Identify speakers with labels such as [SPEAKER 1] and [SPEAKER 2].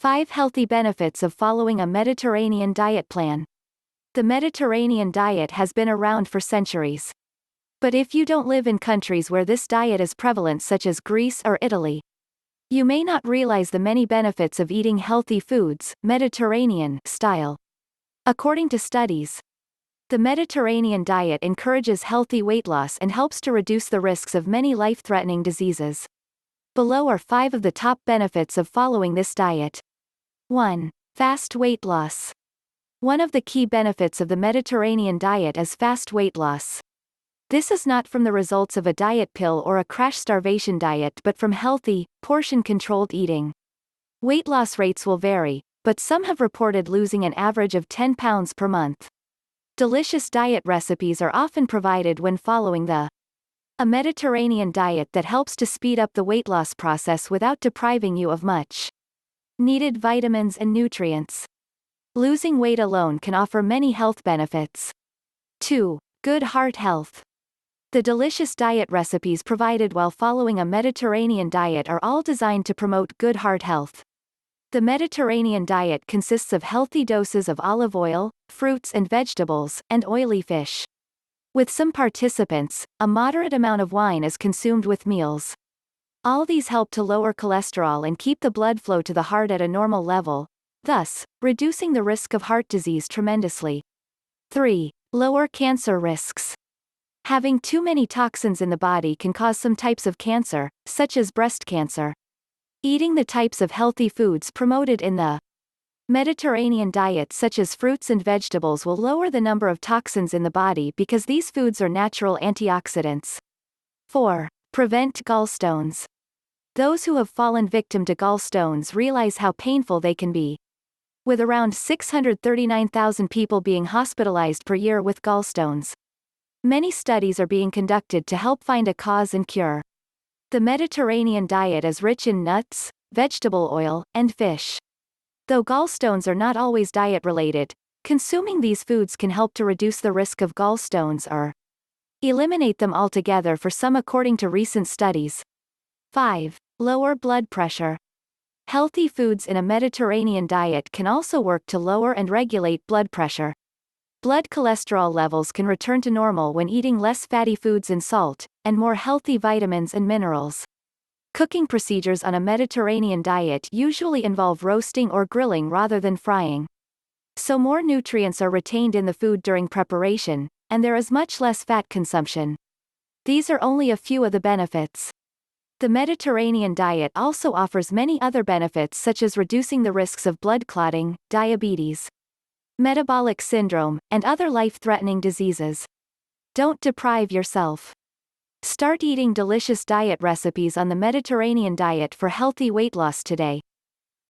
[SPEAKER 1] 5 Healthy benefits of following a Mediterranean diet plan. The Mediterranean diet has been around for centuries. But if you don't live in countries where this diet is prevalent, such as Greece or Italy, you may not realize the many benefits of eating healthy foods, Mediterranean style. According to studies, the Mediterranean diet encourages healthy weight loss and helps to reduce the risks of many life-threatening diseases. Below are 5 of the top benefits of following this diet. 1. Fast weight loss. One of the key benefits of the Mediterranean diet is fast weight loss. This is not from the results of a diet pill or a crash starvation diet but from healthy, portion-controlled eating. Weight loss rates will vary, but some have reported losing an average of 10 pounds per month. Delicious diet recipes are often provided when following a Mediterranean diet that helps to speed up the weight loss process without depriving you of much needed vitamins and nutrients. Losing weight alone can offer many health benefits. 2. Good heart health. The delicious diet recipes provided while following a Mediterranean diet are all designed to promote good heart health. The Mediterranean diet consists of healthy doses of olive oil, fruits and vegetables, and oily fish. With some participants, a moderate amount of wine is consumed with meals. All these help to lower cholesterol and keep the blood flow to the heart at a normal level, thus, reducing the risk of heart disease tremendously. 3. Lower cancer risks. Having too many toxins in the body can cause some types of cancer, such as breast cancer. Eating the types of healthy foods promoted in the Mediterranean diet, such as fruits and vegetables, will lower the number of toxins in the body because these foods are natural antioxidants. 4. Prevent gallstones. Those who have fallen victim to gallstones realize how painful they can be. With around 639,000 people being hospitalized per year with gallstones, many studies are being conducted to help find a cause and cure. The Mediterranean diet is rich in nuts, vegetable oil, and fish. Though gallstones are not always diet-related, consuming these foods can help to reduce the risk of gallstones or eliminate them altogether for some, according to recent studies. 5. Lower blood pressure. Healthy foods in a Mediterranean diet can also work to lower and regulate blood pressure. Blood cholesterol levels can return to normal when eating less fatty foods and salt, and more healthy vitamins and minerals. Cooking procedures on a Mediterranean diet usually involve roasting or grilling rather than frying. So more nutrients are retained in the food during preparation, and there is much less fat consumption. These are only a few of the benefits. The Mediterranean diet also offers many other benefits, such as reducing the risks of blood clotting, diabetes, metabolic syndrome, and other life-threatening diseases. Don't deprive yourself. Start eating delicious diet recipes on the Mediterranean diet for healthy weight loss today.